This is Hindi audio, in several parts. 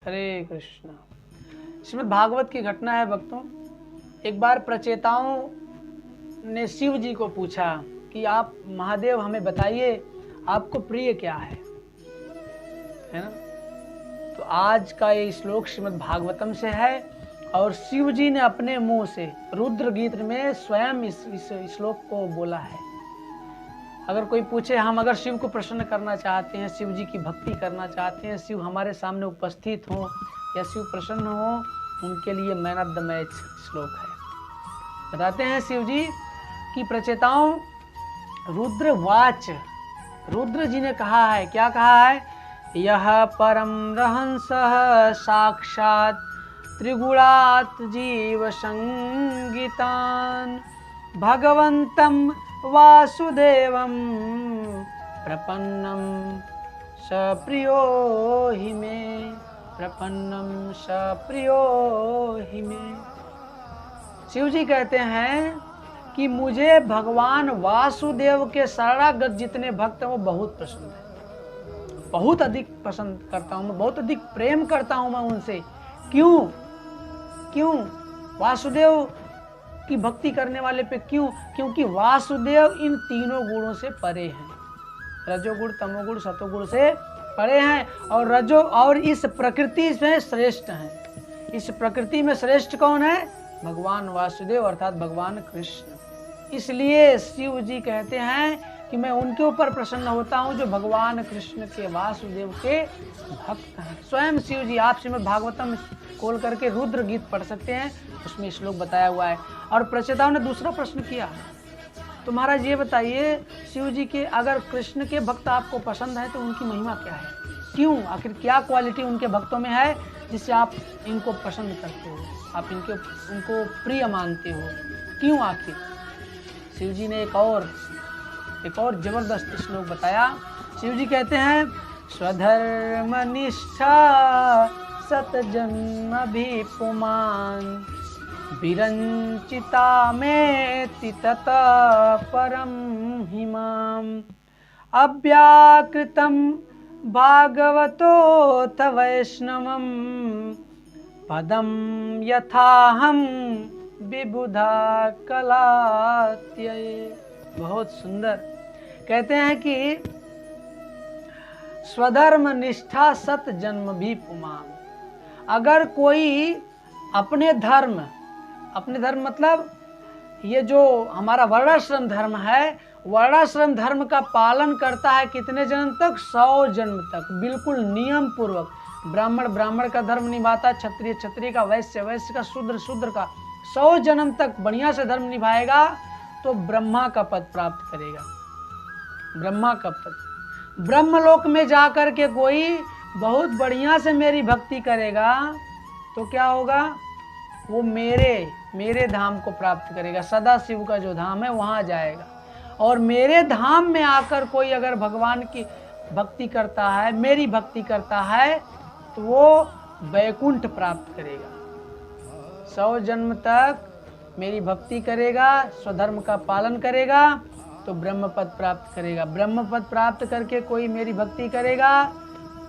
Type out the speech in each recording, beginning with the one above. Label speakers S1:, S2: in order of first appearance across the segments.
S1: हरे कृष्णा। श्रीमद् भागवत की घटना है भक्तों। एक बार प्रचेताओं ने शिव जी को पूछा कि आप महादेव हमें बताइए आपको प्रिय क्या है ना। तो आज का ये श्लोक श्रीमद् भागवतम से है और शिव जी ने अपने मुंह से रुद्र गीत में स्वयं इस श्लोक को बोला है। अगर कोई पूछे हम अगर शिव को प्रसन्न करना चाहते हैं, शिव जी की भक्ति करना चाहते हैं, शिव हमारे सामने उपस्थित हो या शिव प्रसन्न हो, उनके लिए मैन ऑफ द मैच श्लोक है। बताते हैं शिव जी की प्रचेताओं रुद्रवाच, रुद्र जी ने कहा है, क्या कहा है? यह परम रहंसः साक्षात त्रिगुणात् जीव संगीतान भगवंतम वासुदेवं प्रपन्नं सप्रियो हि मे, प्रपन्नं सप्रियो हि मे। शिव जी कहते हैं कि मुझे भगवान वासुदेव के शरणागत जितने भक्त हैं वो बहुत पसंद है, बहुत अधिक पसंद करता हूँ मैं, बहुत अधिक प्रेम करता हूँ मैं उनसे। क्यों? क्यों वासुदेव की भक्ति करने वाले पे क्यों? क्योंकि वासुदेव इन तीनों गुणों से परे हैं, रजोगुण तमोगुण सतोगुण से परे हैं और रजो और इस प्रकृति में श्रेष्ठ हैं। इस प्रकृति में श्रेष्ठ कौन है? भगवान वासुदेव अर्थात भगवान कृष्ण। इसलिए शिव जी कहते हैं कि मैं उनके ऊपर प्रसन्न होता हूँ जो भगवान कृष्ण के वासुदेव के भक्त हैं। स्वयं शिव जी, आप श्रीमद् भागवतम खोल करके रुद्र गीत पढ़ सकते हैं, उसमें श्लोक बताया हुआ है। और प्रचेताओं ने दूसरा प्रश्न किया, तो महाराज ये बताइए शिव जी के अगर कृष्ण के भक्त आपको पसंद है तो उनकी महिमा क्या है? क्यों? आखिर क्या क्वालिटी उनके भक्तों में है जिससे आप इनको पसंद करते हो, आप उनको प्रिय मानते हो? क्यों आखिर? शिव जी ने एक और जबरदस्त श्लोक बताया। शिव जी कहते हैं स्वधर्म निष्ठा सतजन्म भी पुमान विरंचिता में तितत परम हिमाम अव्याकृतम भागवतोऽथ वैष्णवम पदम यथाहम विबुधा कलात्यये। बहुत सुंदर कहते हैं कि स्वधर्म निष्ठा सत जन्म भी पुमान। अगर कोई अपने धर्म मतलब ये जो हमारा वर्णाश्रम धर्म है, वर्णाश्रम धर्म का पालन करता है कितने जन्म तक? 100 जन्म तक, बिल्कुल नियम पूर्वक। ब्राह्मण का धर्म निभाता, क्षत्रिय का, वैश्य का, शूद्र का 100 जन्म तक बढ़िया से धर्म निभाएगा तो ब्रह्मा का पद प्राप्त करेगा। ब्रह्मा का पद, ब्रह्मलोक में जाकर के कोई बहुत बढ़िया से मेरी भक्ति करेगा तो क्या होगा? वो मेरे धाम को प्राप्त करेगा। सदा शिव का जो धाम है वहां जाएगा। और मेरे धाम में आकर कोई अगर भगवान की भक्ति करता है, मेरी भक्ति करता है, तो वो वैकुंठ प्राप्त करेगा। 100 जन्म तक मेरी भक्ति करेगा, स्वधर्म का पालन करेगा तो ब्रह्म पद प्राप्त करेगा। ब्रह्म पद प्राप्त करके कोई मेरी भक्ति करेगा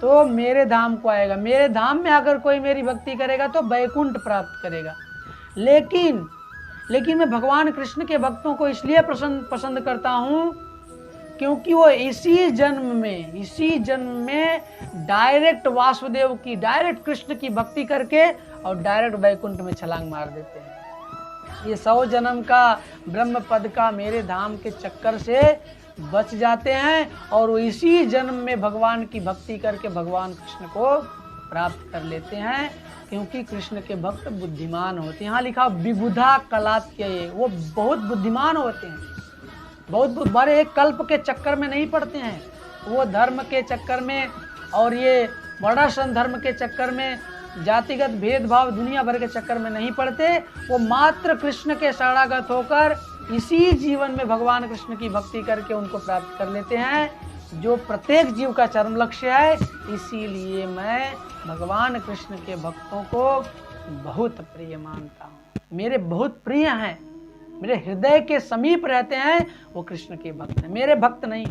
S1: तो मेरे धाम को आएगा। मेरे धाम में अगर कोई मेरी भक्ति करेगा तो वैकुंठ प्राप्त करेगा। लेकिन मैं भगवान कृष्ण के भक्तों को इसलिए पसंद करता हूँ क्योंकि वो इसी जन्म में डायरेक्ट वासुदेव की, डायरेक्ट कृष्ण की भक्ति करके और डायरेक्ट वैकुंठ में छलांग मार देते हैं। ये 100 जन्म का ब्रह्म पद का मेरे धाम के चक्कर से बच जाते हैं और वो इसी जन्म में भगवान की भक्ति करके भगवान कृष्ण को प्राप्त कर लेते हैं। क्योंकि कृष्ण के भक्त बुद्धिमान होते हैं। यहाँ लिखा विबुधा कलात्यये, वो बहुत बुद्धिमान होते हैं, बहुत बड़े एक कल्प के चक्कर में नहीं पड़ते हैं। वो धर्म के चक्कर में और ये वर्णाश्रम धर्म के चक्कर में, जातिगत भेदभाव दुनिया भर के चक्कर में नहीं पड़ते। वो मात्र कृष्ण के शरणागत होकर इसी जीवन में भगवान कृष्ण की भक्ति करके उनको प्राप्त कर लेते हैं, जो प्रत्येक जीव का चरम लक्ष्य है। इसीलिए मैं भगवान कृष्ण के भक्तों को बहुत प्रिय मानता हूँ। मेरे बहुत प्रिय हैं, मेरे हृदय के समीप रहते हैं, वो कृष्ण के भक्त हैं, मेरे भक्त नहीं।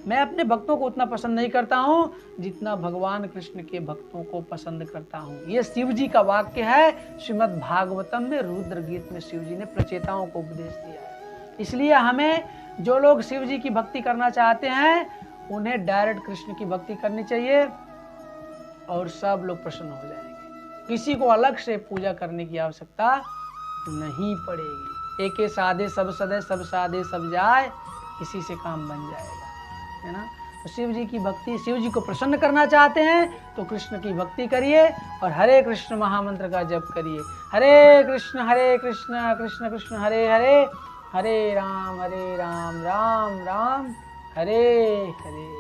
S1: मैं अपने भक्तों को उतना पसंद नहीं करता हूँ जितना भगवान कृष्ण के भक्तों को पसंद करता हूँ। ये शिव जी का वाक्य है। श्रीमद् भागवतम में रुद्र गीत में शिव जी ने प्रचेताओं को उपदेश दिया है। इसलिए हमें जो लोग शिव जी की भक्ति करना चाहते हैं उन्हें डायरेक्ट कृष्ण की भक्ति करनी चाहिए और सब लोग प्रसन्न हो जाएंगे। किसी को अलग से पूजा करने की आवश्यकता नहीं पड़ेगी। एके साधे सब सदे, सब साधे सब जाए, इसी से काम बन जाएगा, है ना। तो शिव जी की भक्ति, शिव जी को प्रसन्न करना चाहते हैं तो कृष्ण की भक्ति करिए और हरे कृष्ण महामंत्र का जप करिए। हरे कृष्ण कृष्ण कृष्ण हरे हरे, हरे राम राम राम हरे हरे।